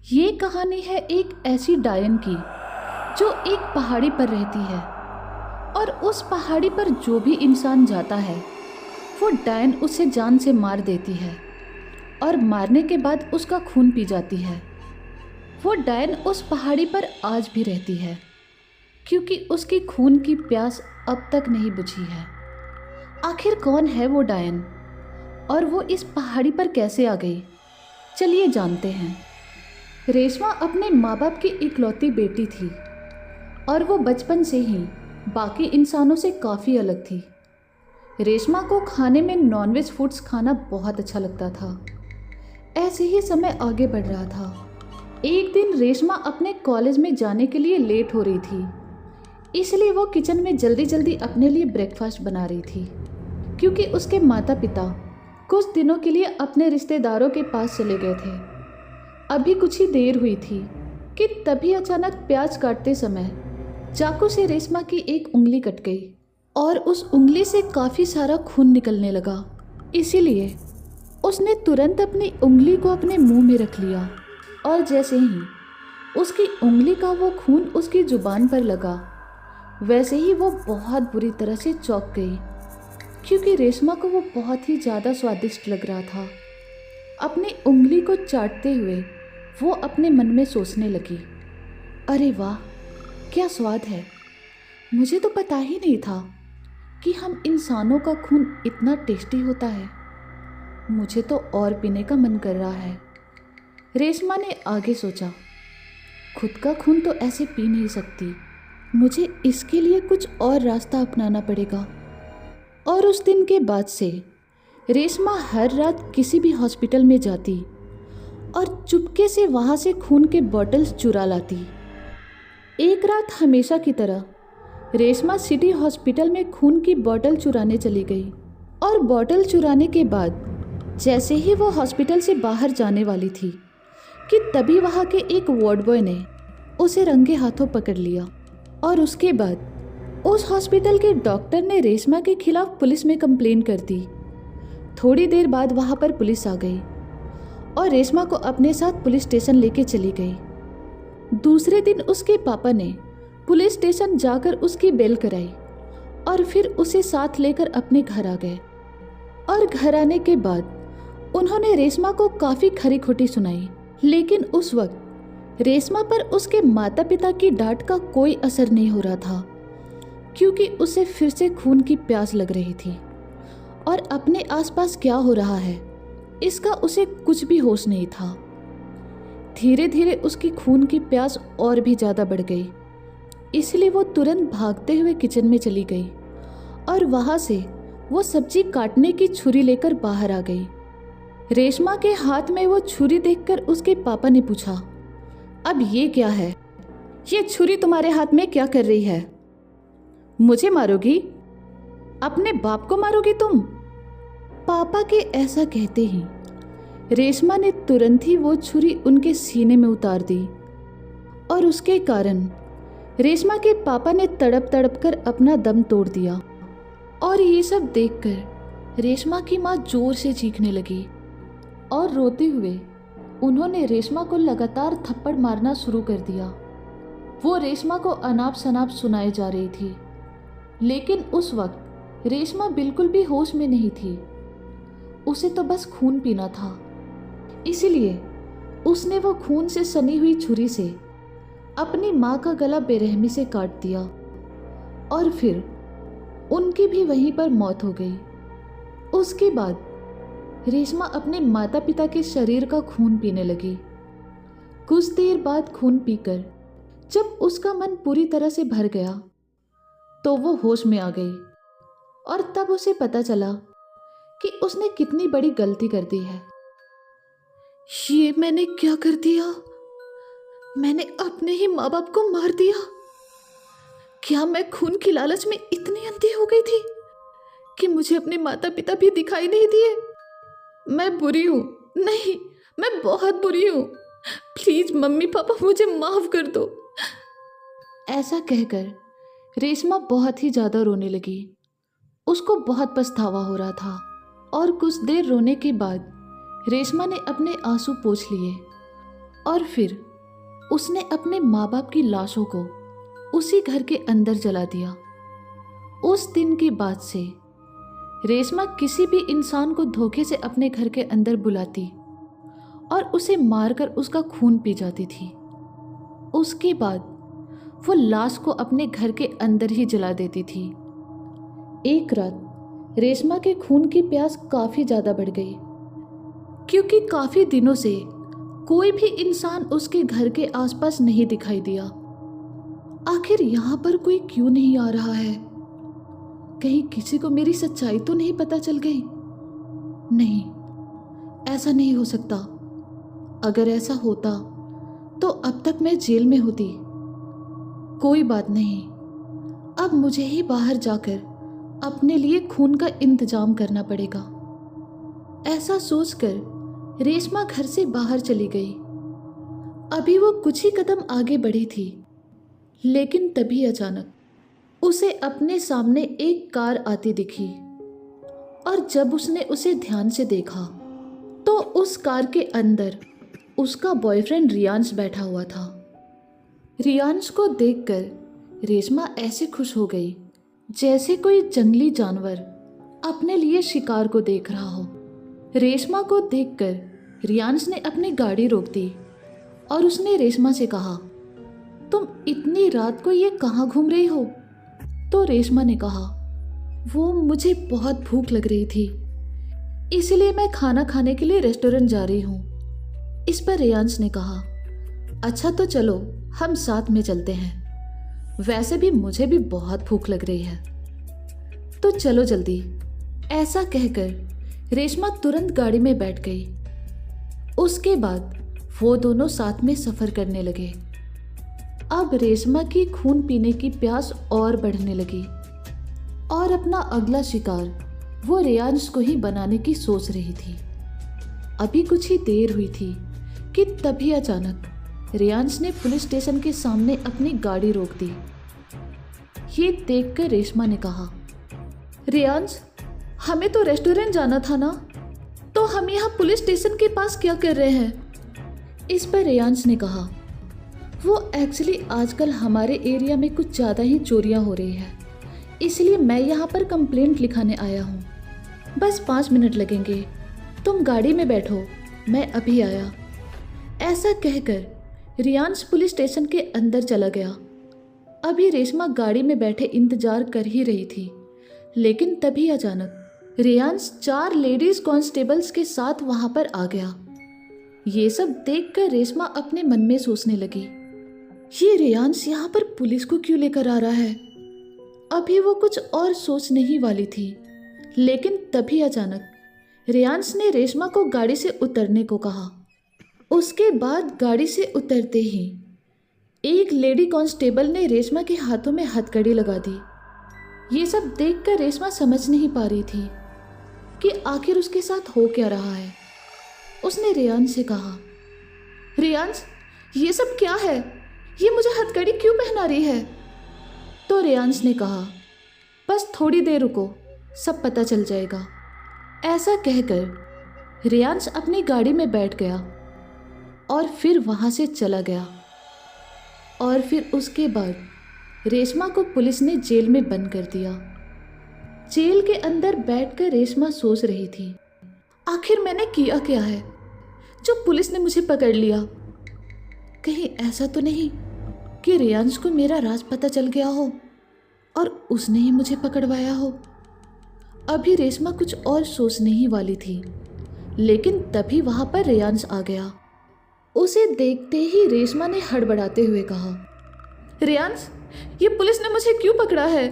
ये कहानी है एक ऐसी डायन की जो एक पहाड़ी पर रहती है और उस पहाड़ी पर जो भी इंसान जाता है वो डायन उसे जान से मार देती है और मारने के बाद उसका खून पी जाती है। वो डायन उस पहाड़ी पर आज भी रहती है क्योंकि उसकी खून की प्यास अब तक नहीं बुझी है। आखिर कौन है वो डायन और वो इस पहाड़ी पर कैसे आ गई, चलिए जानते हैं। रेशमा अपने माँ बाप की इकलौती बेटी थी और वो बचपन से ही बाकी इंसानों से काफ़ी अलग थी। रेशमा को खाने में नॉनवेज फूड्स खाना बहुत अच्छा लगता था। ऐसे ही समय आगे बढ़ रहा था। एक दिन रेशमा अपने कॉलेज में जाने के लिए लेट हो रही थी, इसलिए वो किचन में जल्दी जल्दी अपने लिए ब्रेकफास्ट बना रही थी क्योंकि उसके माता पिता कुछ दिनों के लिए अपने रिश्तेदारों के पास चले गए थे। अभी कुछ ही देर हुई थी कि तभी अचानक प्याज काटते समय चाकू से रेशमा की एक उंगली कट गई और उस उंगली से काफ़ी सारा खून निकलने लगा। इसीलिए उसने तुरंत अपनी उंगली को अपने मुंह में रख लिया और जैसे ही उसकी उंगली का वो खून उसकी जुबान पर लगा वैसे ही वो बहुत बुरी तरह से चौंक गई क्योंकि रेशमा को वो बहुत ही ज़्यादा स्वादिष्ट लग रहा था। अपनी उंगली को चाटते हुए वो अपने मन में सोचने लगी, अरे वाह क्या स्वाद है, मुझे तो पता ही नहीं था कि हम इंसानों का खून इतना टेस्टी होता है। मुझे तो और पीने का मन कर रहा है। रेशमा ने आगे सोचा, खुद का खून तो ऐसे पी नहीं सकती, मुझे इसके लिए कुछ और रास्ता अपनाना पड़ेगा। और उस दिन के बाद से रेशमा हर रात किसी भी हॉस्पिटल में जाती और चुपके से वहाँ से खून के बॉटल्स चुरा लाती। एक रात हमेशा की तरह रेशमा सिटी हॉस्पिटल में खून की बोतल चुराने चली गई और बोतल चुराने के बाद जैसे ही वो हॉस्पिटल से बाहर जाने वाली थी कि तभी वहाँ के एक वार्ड बॉय ने उसे रंगे हाथों पकड़ लिया और उसके बाद उस हॉस्पिटल के डॉक्टर ने रेशमा के खिलाफ पुलिस में कंप्लेन कर दी। थोड़ी देर बाद वहाँ पर पुलिस आ गई और रेशमा को अपने साथ पुलिस स्टेशन लेके चली गई। दूसरे दिन उसके पापा ने पुलिस स्टेशन जाकर उसकी बेल कराई और फिर उसे साथ लेकर अपने घर आ गए। और घर आने के बाद उन्होंने रेशमा को काफ़ी खरी खोटी सुनाई, लेकिन उस वक्त रेशमा पर उसके माता पिता की डांट का कोई असर नहीं हो रहा था क्योंकि उसे फिर से खून की प्यास लग रही थी और अपने आसपास क्या हो रहा है इसका उसे कुछ भी होश नहीं था। धीरे धीरे उसकी खून की प्यास और भी ज़्यादा बढ़ गई, इसलिए वो तुरंत भागते हुए किचन में चली गई और वहाँ से वो सब्जी काटने की छुरी लेकर बाहर आ गई। रेशमा के हाथ में वो छुरी देखकर उसके पापा ने पूछा, अब ये क्या है? ये छुरी तुम्हारे हाथ में क्या कर रही है? मुझे मारोगी? अपने बाप को मारोगी तुम? पापा के ऐसा कहते ही रेशमा ने तुरंत ही वो छुरी उनके सीने में उतार दी और उसके कारण रेशमा के पापा ने तड़प तड़प कर अपना दम तोड़ दिया। और ये सब देखकर रेशमा की माँ जोर से चीखने लगी और रोते हुए उन्होंने रेशमा को लगातार थप्पड़ मारना शुरू कर दिया। वो रेशमा को अनाप शनाप सुनाई जा रही थी, लेकिन उस वक्त रेशमा बिल्कुल भी होश में नहीं थी। उसे तो बस खून पीना था, इसीलिए उसने वो खून से सनी हुई छुरी से अपनी माँ का गला बेरहमी से काट दिया और फिर उनकी भी वहीं पर मौत हो गई। उसके बाद रेशमा अपने माता पिता के शरीर का खून पीने लगी। कुछ देर बाद खून पीकर जब उसका मन पूरी तरह से भर गया तो वो होश में आ गई और तब उसे पता चला कि उसने कितनी बड़ी गलती कर दी है। ये मैंने क्या कर दिया? मैंने अपने ही माँ बाप को मार दिया। क्या मैं खून की लालच में इतनी अंधी हो गई थी कि मुझे अपने माता पिता भी दिखाई नहीं दिए? मैं बुरी हूँ, नहीं मैं बहुत बुरी हूँ। प्लीज मम्मी पापा मुझे माफ कर दो। ऐसा कहकर रेशमा बहुत ही ज्यादा रोने लगी। उसको बहुत पछतावा हो रहा था और कुछ देर रोने के बाद रेशमा ने अपने आंसू पोंछ लिए और फिर उसने अपने माँ बाप की लाशों को उसी घर के अंदर जला दिया। उस दिन के बाद से रेशमा किसी भी इंसान को धोखे से अपने घर के अंदर बुलाती और उसे मारकर उसका खून पी जाती थी। उसके बाद वो लाश को अपने घर के अंदर ही जला देती थी। एक रात रेशमा के खून की प्यास काफ़ी ज़्यादा बढ़ गई, क्योंकि काफ़ी दिनों से कोई भी इंसान उसके घर के आसपास नहीं दिखाई दिया। आखिर यहाँ पर कोई क्यों नहीं आ रहा है? कहीं किसी को मेरी सच्चाई तो नहीं पता चल गई? नहीं, ऐसा नहीं हो सकता। अगर ऐसा होता तो अब तक मैं जेल में होती। कोई बात नहीं, अब मुझे ही बाहर जाकर अपने लिए खून का इंतजाम करना पड़ेगा। ऐसा सोचकर रेशमा घर से बाहर चली गई। अभी वो कुछ ही कदम आगे बढ़ी थी, लेकिन तभी अचानक उसे अपने सामने एक कार आती दिखी। और जब उसने उसे ध्यान से देखा तो उस कार के अंदर उसका बॉयफ्रेंड रियांश बैठा हुआ था। रियांश को देखकर रेशमा ऐसे खुश हो गई जैसे कोई जंगली जानवर अपने लिए शिकार को देख रहा हो। रेशमा को देखकर रियांश ने अपनी गाड़ी रोक दी और उसने रेशमा से कहा, तुम इतनी रात को ये कहाँ घूम रही हो? तो रेशमा ने कहा, वो मुझे बहुत भूख लग रही थी, इसलिए मैं खाना खाने के लिए रेस्टोरेंट जा रही हूँ। इस पर रियांश ने कहा, अच्छा तो चलो हम साथ में चलते हैं, वैसे भी मुझे भी बहुत भूख लग रही है, तो चलो जल्दी। ऐसा कहकर रेशमा तुरंत गाड़ी में बैठ गई। उसके बाद वो दोनों साथ में सफ़र करने लगे। अब रेशमा की खून पीने की प्यास और बढ़ने लगी और अपना अगला शिकार वो रियांश को ही बनाने की सोच रही थी। अभी कुछ ही देर हुई थी कि तभी अचानक रियांश ने पुलिस स्टेशन के सामने अपनी गाड़ी रोक दी। ये देखकर रेशमा ने कहा, रियांश, हमें तो रेस्टोरेंट जाना था ना, तो हम यहाँ पुलिस स्टेशन के पास क्या कर रहे हैं? इस पर रियांश ने कहा, वो एक्चुअली आजकल हमारे एरिया में कुछ ज़्यादा ही चोरियाँ हो रही है, इसलिए मैं यहाँ पर कंप्लेंट लिखाने आया हूँ। बस 5 मिनट लगेंगे, तुम गाड़ी में बैठो, मैं अभी आया। ऐसा कहकर रियांश पुलिस स्टेशन के अंदर चला गया। अभी रेशमा गाड़ी में बैठे इंतजार कर ही रही थी, लेकिन तभी अचानक रियांश 4 लेडीज कांस्टेबल्स के साथ वहां पर आ गया। ये सब देखकर रेशमा अपने मन में सोचने लगी, ये रियांश यहाँ पर पुलिस को क्यों लेकर आ रहा है? अभी वो कुछ और सोचने ही वाली थी, लेकिन तभी अचानक रियांश ने रेशमा को गाड़ी से उतरने को कहा। उसके बाद गाड़ी से उतरते ही एक लेडी कांस्टेबल ने रेशमा के हाथों में हथकड़ी लगा दी। ये सब देखकर रेशमा समझ नहीं पा रही थी कि आखिर उसके साथ हो क्या रहा है। उसने रियांश से कहा, रियांश, ये सब क्या है? ये मुझे हथकड़ी क्यों पहना रही है? तो रियांश ने कहा, बस थोड़ी देर रुको, सब पता चल जाएगा। ऐसा कहकर रियांश अपनी गाड़ी में बैठ गया और फिर वहाँ से चला गया। और फिर उसके बाद रेशमा को पुलिस ने जेल में बंद कर दिया। जेल के अंदर बैठकर रेशमा सोच रही थी, आखिर मैंने किया क्या है जो पुलिस ने मुझे पकड़ लिया? कहीं ऐसा तो नहीं कि रियांश को मेरा राज पता चल गया हो और उसने ही मुझे पकड़वाया हो? अभी रेशमा कुछ और सोचने ही वाली थी, लेकिन तभी वहाँ पर रियांश आ गया। उसे देखते ही रेशमा ने हड़बड़ाते हुए कहा, रियांश, ये पुलिस ने मुझे क्यों पकड़ा है?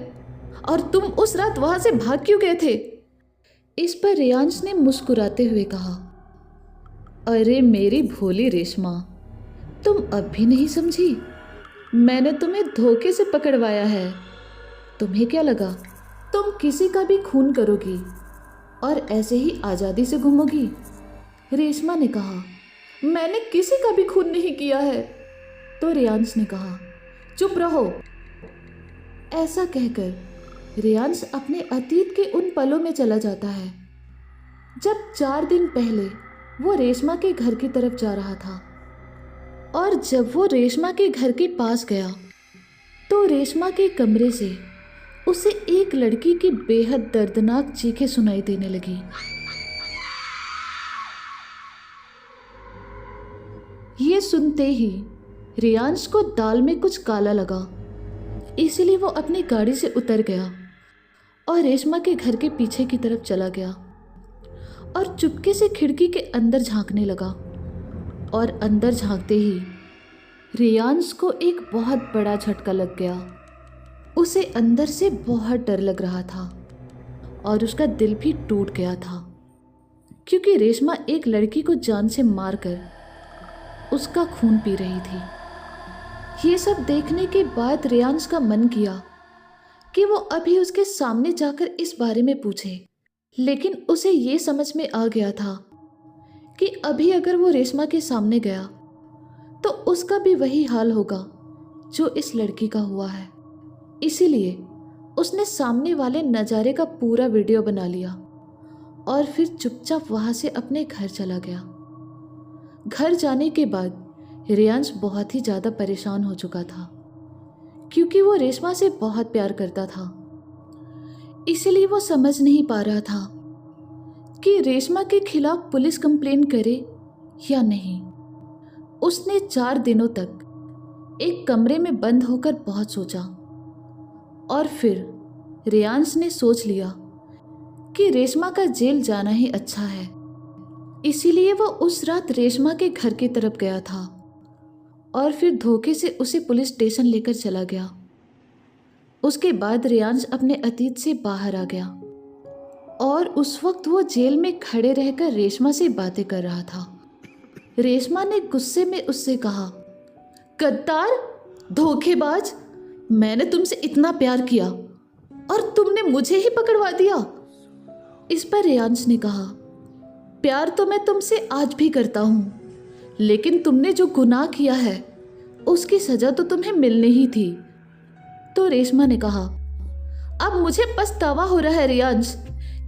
और तुम उस रात वहां से भाग क्यों गए थे? इस पर रियांश ने मुस्कुराते हुए कहा, अरे मेरी भोली रेशमा, तुम अब भी नहीं समझी? मैंने तुम्हें धोखे से पकड़वाया है। तुम्हें क्या लगा तुम किसी का भी खून करोगी और ऐसे ही आज़ादी से घूमोगी? रेशमा ने कहा, मैंने किसी का भी खून नहीं किया है। तो रियांश ने कहा, चुप रहो। ऐसा कहकर रियांश अपने अतीत के उन पलों में चला जाता है जब 4 दिन पहले वो रेशमा के घर की तरफ जा रहा था। और जब वो रेशमा के घर के पास गया तो रेशमा के कमरे से उसे एक लड़की की बेहद दर्दनाक चीखें सुनाई देने लगी। ये सुनते ही रियांश को दाल में कुछ काला लगा, इसलिए वो अपनी गाड़ी से उतर गया और रेशमा के घर के पीछे की तरफ चला गया और चुपके से खिड़की के अंदर झांकने लगा। और अंदर झांकते ही रियांश को एक बहुत बड़ा झटका लग गया। उसे अंदर से बहुत डर लग रहा था और उसका दिल भी टूट गया था, क्योंकि रेशमा एक लड़की को जान से मारकर उसका खून पी रही थी। ये सब देखने के बाद रियांश का मन किया कि वो अभी उसके सामने जाकर इस बारे में पूछे, लेकिन उसे ये समझ में आ गया था कि अभी अगर वो रेशमा के सामने गया तो उसका भी वही हाल होगा जो इस लड़की का हुआ है। इसीलिए उसने सामने वाले नज़ारे का पूरा वीडियो बना लिया और फिर चुपचाप वहाँ से अपने घर चला गया। घर जाने के बाद रियांश बहुत ही ज़्यादा परेशान हो चुका था, क्योंकि वो रेशमा से बहुत प्यार करता था। इसलिए वो समझ नहीं पा रहा था कि रेशमा के खिलाफ पुलिस कंप्लेन करे या नहीं। उसने 4 दिनों तक एक कमरे में बंद होकर बहुत सोचा और फिर रियांश ने सोच लिया कि रेशमा का जेल जाना ही अच्छा है। इसीलिए वो उस रात रेशमा के घर की तरफ गया था और फिर धोखे से उसे पुलिस स्टेशन लेकर चला गया। उसके बाद रियांश अपने अतीत से बाहर आ गया और उस वक्त वो जेल में खड़े रहकर रेशमा से बातें कर रहा था। रेशमा ने गुस्से में उससे कहा, गद्दार, धोखेबाज, मैंने तुमसे इतना प्यार किया और तुमने मुझे ही पकड़वा दिया। इस पर रियांश ने कहा, प्यार तो मैं तुमसे आज भी करता हूँ, लेकिन तुमने जो गुनाह किया है उसकी सजा तो तुम्हें मिलनी ही थी। तो रेशमा ने कहा, अब मुझे पछतावा हो रहा है रियांश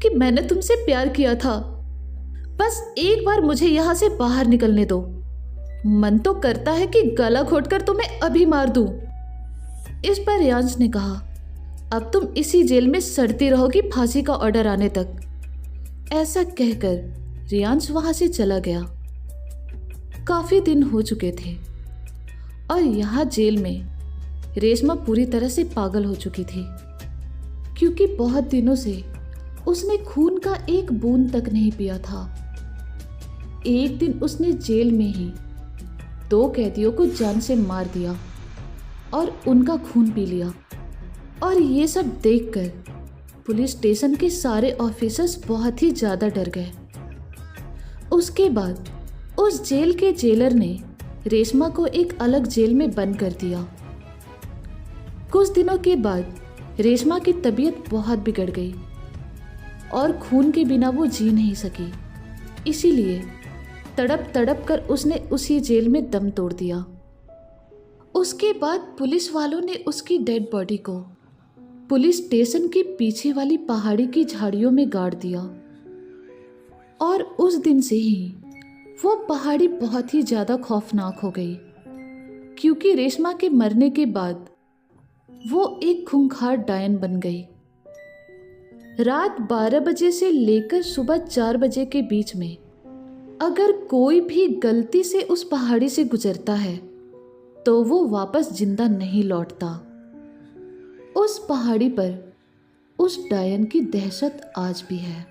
कि मैंने तुमसे प्यार किया था। बस एक बार मुझे यहाँ से बाहर निकलने दो। मन तो करता है कि गला घोटकर तुम्हें अभी मार दूं। इस पर रियांश ने कहा, अब तुम इसी जेल में सड़ती रहोगी फांसी का ऑर्डर आने तक। ऐसा कहकर रियांश वहां से चला गया। काफी दिन हो चुके थे और यहाँ जेल में रेशमा पूरी तरह से पागल हो चुकी थी, क्योंकि बहुत दिनों से उसने खून का एक बूंद तक नहीं पिया था। एक दिन उसने जेल में ही 2 कैदियों को जान से मार दिया और उनका खून पी लिया। और ये सब देखकर पुलिस स्टेशन के सारे ऑफिसर्स बहुत ही ज़्यादा डर गए। उसके बाद उस जेल के जेलर ने रेशमा को एक अलग जेल में बंद कर दिया। कुछ दिनों के बाद रेशमा की तबीयत बहुत बिगड़ गई और खून के बिना वो जी नहीं सकी। इसीलिए तड़प तड़प कर उसने उसी जेल में दम तोड़ दिया। उसके बाद पुलिस वालों ने उसकी डेड बॉडी को पुलिस स्टेशन के पीछे वाली पहाड़ी की झाड़ियों में गाड़ दिया। और उस दिन से ही वो पहाड़ी बहुत ही ज़्यादा खौफनाक हो गई, क्योंकि रेशमा के मरने के बाद वो एक खूंखार डायन बन गई। रात 12 बजे से लेकर सुबह 4 बजे के बीच में अगर कोई भी गलती से उस पहाड़ी से गुजरता है तो वो वापस जिंदा नहीं लौटता। उस पहाड़ी पर उस डायन की दहशत आज भी है।